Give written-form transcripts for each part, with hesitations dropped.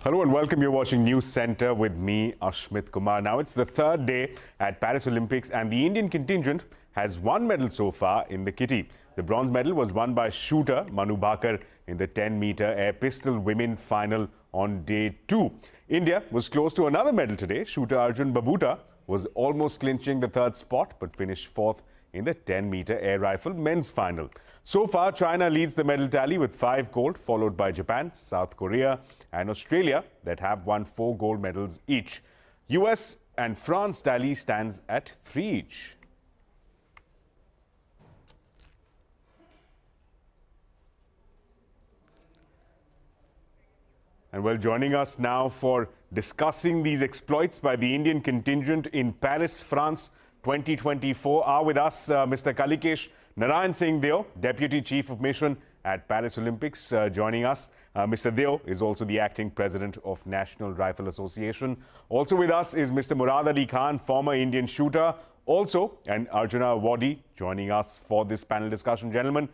Hello and welcome. You're watching News Center with me, Ashmit Kumar. Now, it's the third day at Paris Olympics and the Indian contingent has one medal so far in the kitty. The bronze medal was won by shooter Manu Bhaker in the 10-meter air pistol women final on day 2. India was close to another medal today. Shooter Arjun Babuta was almost clinching the third spot but finished fourth in the 10-meter air rifle men's final. So far, China leads the medal tally with 5 gold, followed by Japan, South Korea and Australia that have won 4 gold medals each. US and France tally stands at 3 each. And well, joining us now for discussing these exploits by the Indian contingent in Paris, France 2024 are with us Mr. Kalikesh Narayan Singh Deo, Deputy Chief of Mission at Paris Olympics, joining us. Mr. Deo is also the acting president of National Rifle Association. Also with us is Mr. Murad Ali Khan, former Indian shooter, also an Arjuna awardee, joining us for this panel discussion. Gentlemen,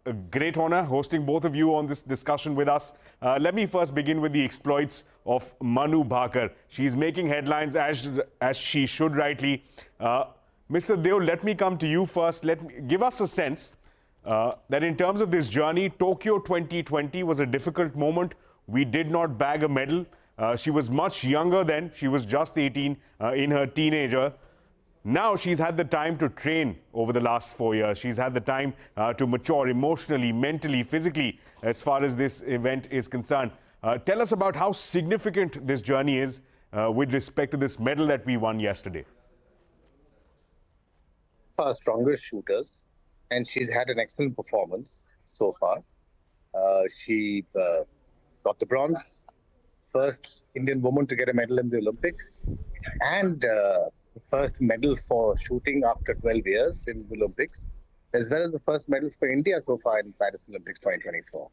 a great honor hosting both of you on this discussion with us. Let me first begin with the exploits of Manu Bhaker. She's making headlines as she should rightly. Mr. Deo, let me come to you first. Give us a sense that in terms of this journey, Tokyo 2020 was a difficult moment. We did not bag a medal. She was much younger then. She was just 18 in her teenager. Now she's had the time to train over the last 4 years. She's had the time to mature emotionally, mentally, physically, as far as this event is concerned. Tell us about how significant this journey is with respect to this medal that we won yesterday. Our strongest shooters, and she's had an excellent performance so far. She got the bronze, first Indian woman to get a medal in the Olympics, and the first medal for shooting after 12 years in the Olympics, as well as the first medal for India so far in Paris Olympics 2024.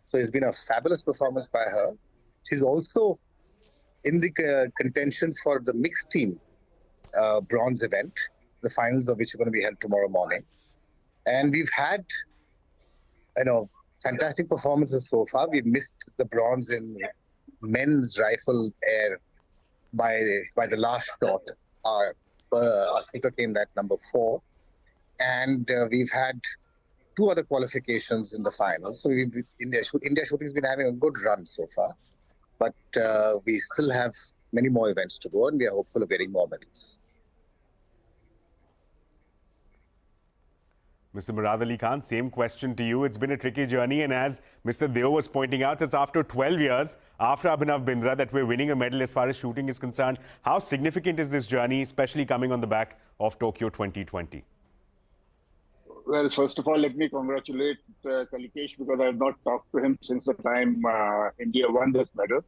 So it's been a fabulous performance by her. She's also in the contention for the mixed team bronze event, the finals of which are going to be held tomorrow morning. And we've had, fantastic performances so far. We've missed the bronze in men's rifle air by the last shot. Our shooter came at number 4. And we've had 2 other qualifications in the finals. So India shooting's been having a good run so far. But we still have many more events to go, and we are hopeful of getting more medals. Mr. Murad Ali Khan, same question to you. It's been a tricky journey, and as Mr. Deo was pointing out, it's after 12 years, after Abhinav Bindra, that we're winning a medal as far as shooting is concerned. How significant is this journey, especially coming on the back of Tokyo 2020? Well, first of all, let me congratulate Kalikesh, because I have not talked to him since the time India won this medal.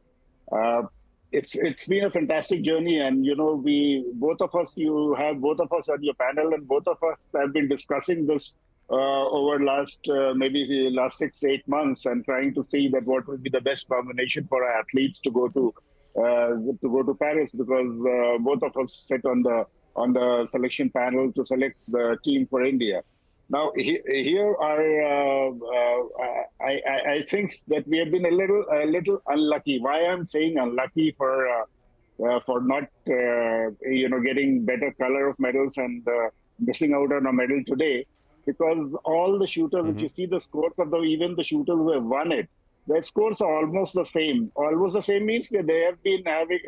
It's been a fantastic journey, and both of us on your panel, and both of us have been discussing this over maybe the last 6 to 8 months, and trying to see that what would be the best combination for our athletes to go to Paris, because both of us sit on the selection panel to select the team for India. Now, here are I think that we have been a little unlucky. Why I'm saying unlucky for not getting better color of medals and missing out on a medal today, because all the shooters, if you see the scores of even the shooters who have won it, their scores are almost the same. Almost the same means that they have been having.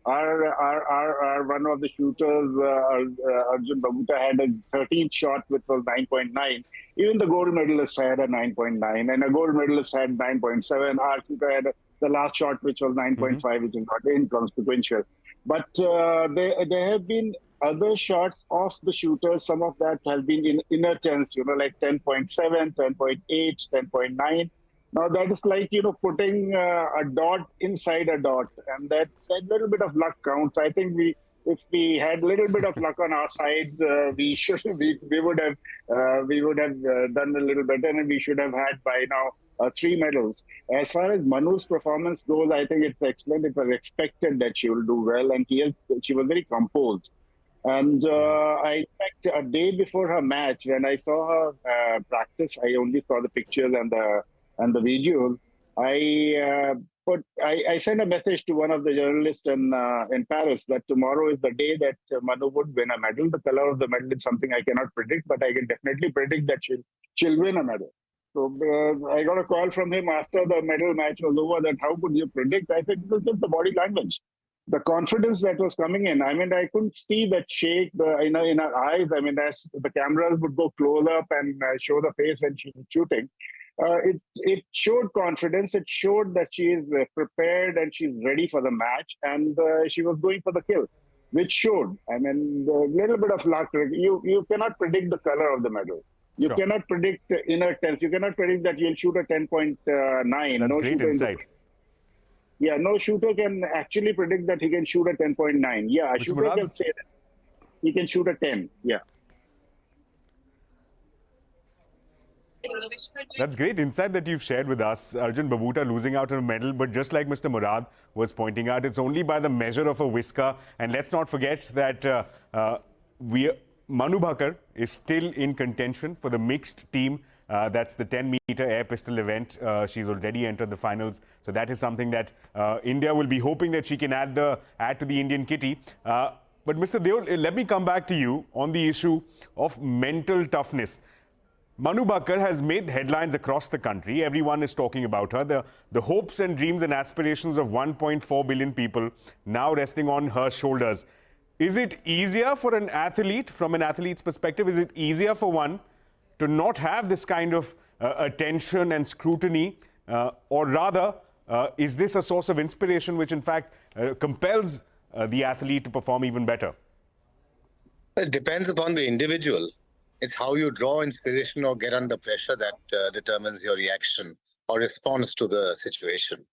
Our one of the shooters, Arjun Babuta, had a 13th shot, which was 9.9. Even the gold medalist had a 9.9, and a gold medalist had 9.7. Our shooter had the last shot, which was 9.5, which is not inconsequential. But there have been other shots of the shooters. Some of that has been in inner tens, like 10.7, 10.8, 10.9. Now, that is like, putting a dot inside a dot, and that little bit of luck counts. I think if we had a little bit of luck on our side, we would have done a little better, and we should have had by now 3 medals. As far as Manu's performance goes, I think it's excellent. It was expected that she will do well, and she was very composed. And in fact, a day before her match, when I saw her practice, I only saw the pictures and the videos. I I sent a message to one of the journalists in Paris that tomorrow is the day that Manu would win a medal. The color of the medal is something I cannot predict, but I can definitely predict that she'll win a medal. So I got a call from him after the medal match was over that how could you predict? I said, it was just the body language, the confidence that was coming in. I mean, I couldn't see that shake in her eyes. I mean, as the cameras would go close up and show the face and she was shooting. It showed confidence. It showed that she is prepared and she's ready for the match, and she was going for the kill, which showed. I mean, a little bit of luck. You cannot predict the color of the medal. You Sure. cannot predict inner tense. You cannot predict that you'll shoot a 10.9. That's no great insight. Yeah, no shooter can actually predict that he can shoot a 10.9. Yeah, a Mr. shooter Murad? can say that he can shoot a 10. Yeah. That's great insight that you've shared with us. Arjun, Babuta losing out on a medal, but just like Mr. Murad was pointing out, it's only by the measure of a whisker. And let's not forget that Manu Bhaker is still in contention for the mixed team. That's the 10-meter air pistol event. She's already entered the finals. So that is something that India will be hoping that she can add to the Indian kitty. But Mr. Deo, let me come back to you on the issue of mental toughness. Manu Bhaker has made headlines across the country. Everyone is talking about her. The hopes and dreams and aspirations of 1.4 billion people now resting on her shoulders. Is it easier for an athlete, from an athlete's perspective, is it easier for one to not have this kind of attention and scrutiny? Or rather, is this a source of inspiration which in fact compels the athlete to perform even better? It depends upon the individual. It's how you draw inspiration or get under pressure that determines your reaction or response to the situation.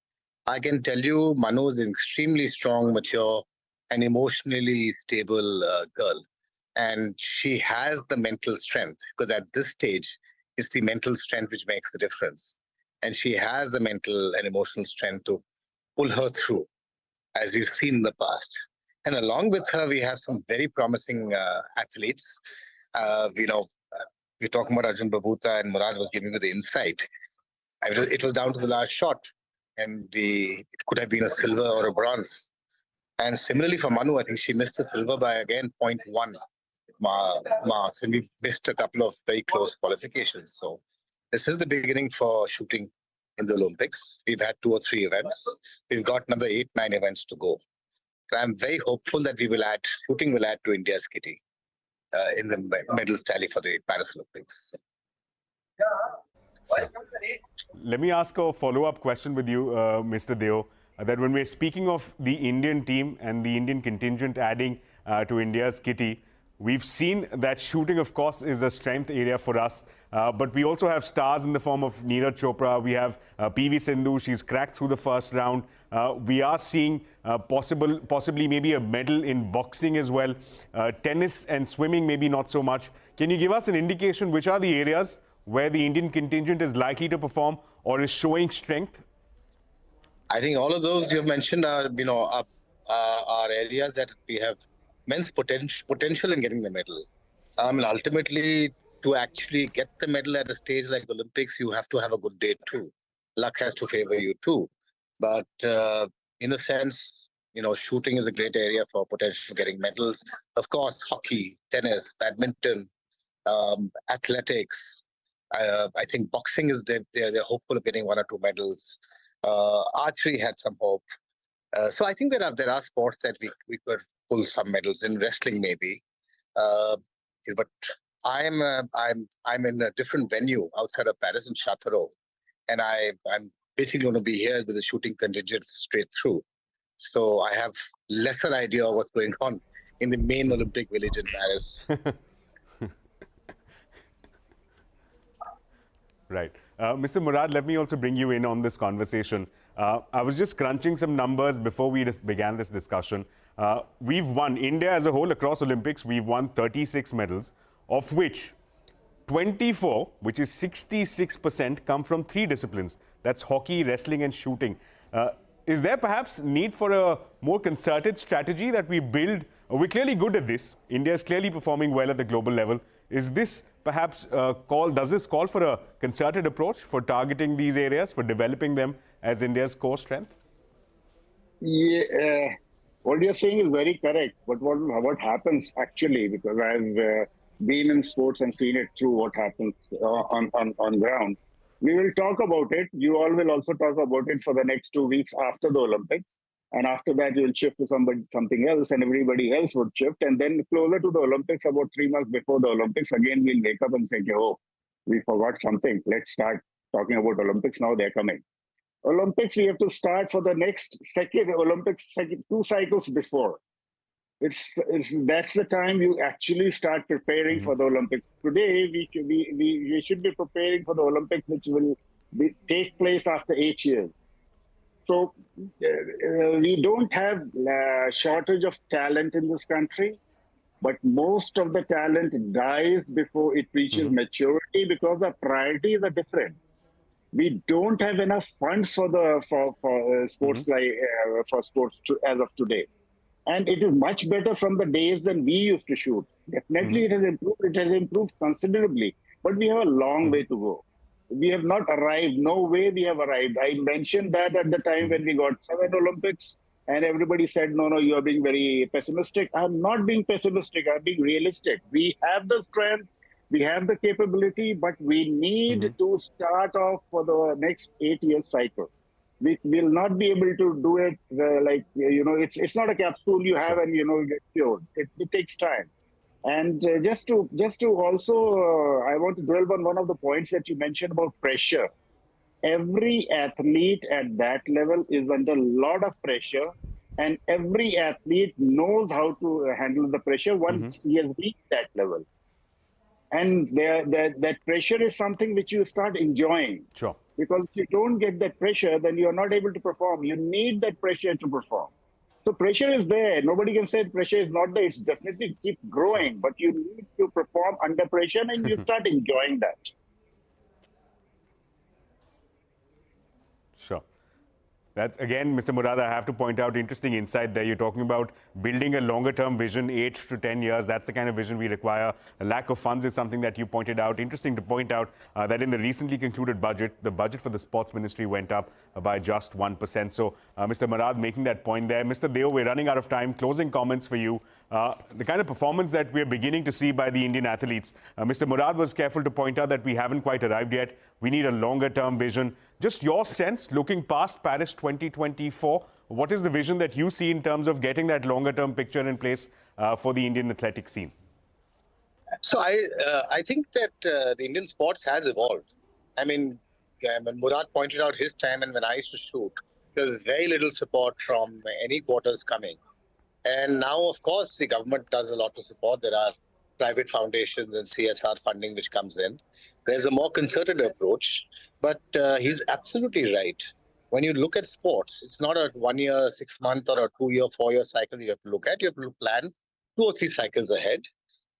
I can tell you Manu is an extremely strong, mature, and emotionally stable girl. And she has the mental strength, because at this stage, it's the mental strength which makes the difference. And she has the mental and emotional strength to pull her through, as we've seen in the past. And along with her, we have some very promising athletes. We're talking about Arjun, Babuta, and Murad was giving you the insight. It was down to the last shot, and it could have been a silver or a bronze. And similarly for Manu, I think she missed the silver by, again, 0.1 marks, and we've missed a couple of very close qualifications. So this is the beginning for shooting in the Olympics. We've had 2 or 3 events. We've got another 8, 9 events to go. So I'm very hopeful that shooting will add to India's kitty in the medals tally for the Paris Olympics. Let me ask a follow-up question with you, Mr. Deo, that when we're speaking of the Indian team and the Indian contingent adding to India's kitty, we've seen that shooting, of course, is a strength area for us. But we also have stars in the form of Neeraj Chopra. We have PV Sindhu. She's cracked through the first round. We are seeing possibly maybe a medal in boxing as well. Tennis and swimming, maybe not so much. Can you give us an indication which are the areas where the Indian contingent is likely to perform or is showing strength? I think all of those you have mentioned are areas that we have immense potential in getting the medal. Ultimately, to actually get the medal at a stage like the Olympics, you have to have a good day too. Luck has to favor you too. But in a sense, shooting is a great area for potential getting medals. Of course, hockey, tennis, badminton, athletics. I think boxing is they're hopeful of getting 1 or 2 medals. Archery had some hope. So I think there are sports that we could pull some medals in. Wrestling maybe, but I'm in a different venue outside of Paris in Châteauroux, and I'm basically going to be here with the shooting contingent straight through. So I have lesser idea of what's going on in the main Olympic village in Paris. Right. Mr. Murad, let me also bring you in on this conversation. I was just crunching some numbers before we began this discussion. We've won, India as a whole across Olympics, we've won 36 medals, of which 24, which is 66%, come from 3 disciplines. That's hockey, wrestling, and shooting. Is there perhaps need for a more concerted strategy that we build? We're clearly good at this. India is clearly performing well at the global level. Is this perhaps does this call for a concerted approach for targeting these areas, for developing them as India's core strength? What you're saying is very correct. But what happens actually, because I've been in sports and seen it through what happens on ground. We will talk about it. You all will also talk about it for the next 2 weeks after the Olympics. And after that, you will shift to something else, and everybody else would shift. And then closer to the Olympics, about 3 months before the Olympics, again, we'll wake up and say, oh, we forgot something. Let's start talking about Olympics now. They're coming. Olympics, we have to start for the next Olympics, 2 cycles before. That's the time you actually start preparing for the Olympics. Today, we should be preparing for the Olympics, which will take place after 8 years. So we don't have shortage of talent in this country, but most of the talent dies before it reaches maturity because the priorities are different. We don't have enough funds for sports as of today. And it is much better from the days than we used to shoot. Definitely it has improved. It has improved considerably. But we have a long way to go. We have not arrived. No way we have arrived. I mentioned that at the time when we got 7 Olympics and everybody said, no, you are being very pessimistic. I'm not being pessimistic. I'm being realistic. We have the strength. We have the capability, but we need to start off for the next 8-year cycle. We will not be able to do it it's not a capsule you have and, you get cured. It takes time. And just to also, I want to dwell on one of the points that you mentioned about pressure. Every athlete at that level is under a lot of pressure, and every athlete knows how to handle the pressure once he has reached that level. And that pressure is something which you start enjoying. Sure. Because if you don't get that pressure, then you're not able to perform. You need that pressure to perform. So pressure is there. Nobody can say pressure is not there. It's definitely keep growing, but you need to perform under pressure and you start enjoying that. Sure. That's, again, Mr. Murad, I have to point out, interesting insight there. You're talking about building a longer-term vision, 8 to 10 years. That's the kind of vision we require. A lack of funds is something that you pointed out. Interesting to point out that in the recently concluded budget, the budget for the sports ministry went up by just 1%. So, Mr. Murad making that point there. Mr. Deo, we're running out of time. Closing comments for you. The kind of performance that we're beginning to see by the Indian athletes. Mr. Murad was careful to point out that we haven't quite arrived yet. We need a longer-term vision. Just your sense, looking past Paris 2024, what is the vision that you see in terms of getting that longer-term picture in place for the Indian athletic scene? So I think that the Indian sports has evolved. I mean, when Murad pointed out his time and when I used to shoot, there was very little support from any quarters coming. And now, of course, the government does a lot to support. There are private foundations and CSR funding which comes in. There's a more concerted approach, but he's absolutely right. When you look at sports, it's not a 1 year, 6 month or a 2 year, 4 year cycle you have to look at. You have to plan 2 or 3 cycles ahead.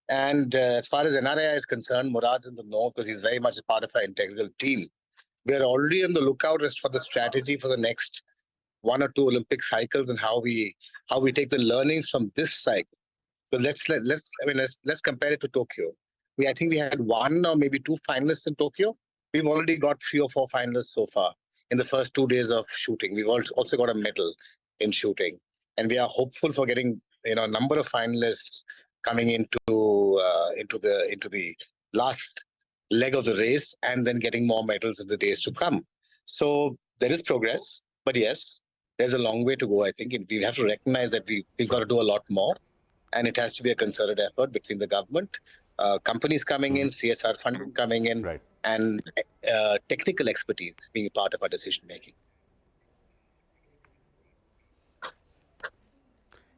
And as far as NRI is concerned, Murad's in the know because he's very much a part of our integral team. We're already on the lookout as for the strategy for the next 1 or 2 Olympic cycles and how we take the learnings from this cycle. So let's compare it to Tokyo. I think we had 1 or maybe 2 finalists in Tokyo. We've already got 3 or 4 finalists so far in the first 2 days of shooting. We've also got a medal in shooting, and we are hopeful for getting a number of finalists coming into the last leg of the race, and then getting more medals in the days to come. So there is progress, but yes, there's a long way to go. I think we have to recognize that we've got to do a lot more, and it has to be a concerted effort between the government, companies coming in, CSR funding coming in, right, and technical expertise being a part of our decision making.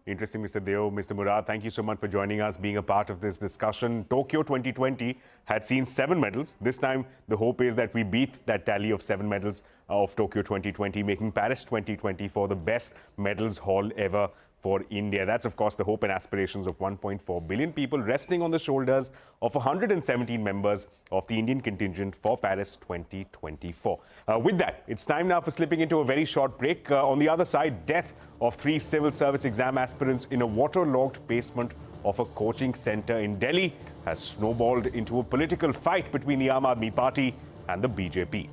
Interesting, Mr. Deo. Mr. Murad, thank you so much for joining us, being a part of this discussion. Tokyo 2020 had seen 7 medals. This time, the hope is that we beat that tally of 7 medals of Tokyo 2020, making Paris 2024 the best medals haul ever for India. That's, of course, the hope and aspirations of 1.4 billion people resting on the shoulders of 117 members of the Indian contingent for Paris 2024. With that, it's time now for slipping into a very short break. On the other side, death of 3 civil service exam aspirants in a waterlogged basement of a coaching center in Delhi has snowballed into a political fight between the Aam Aadmi Party and the BJP.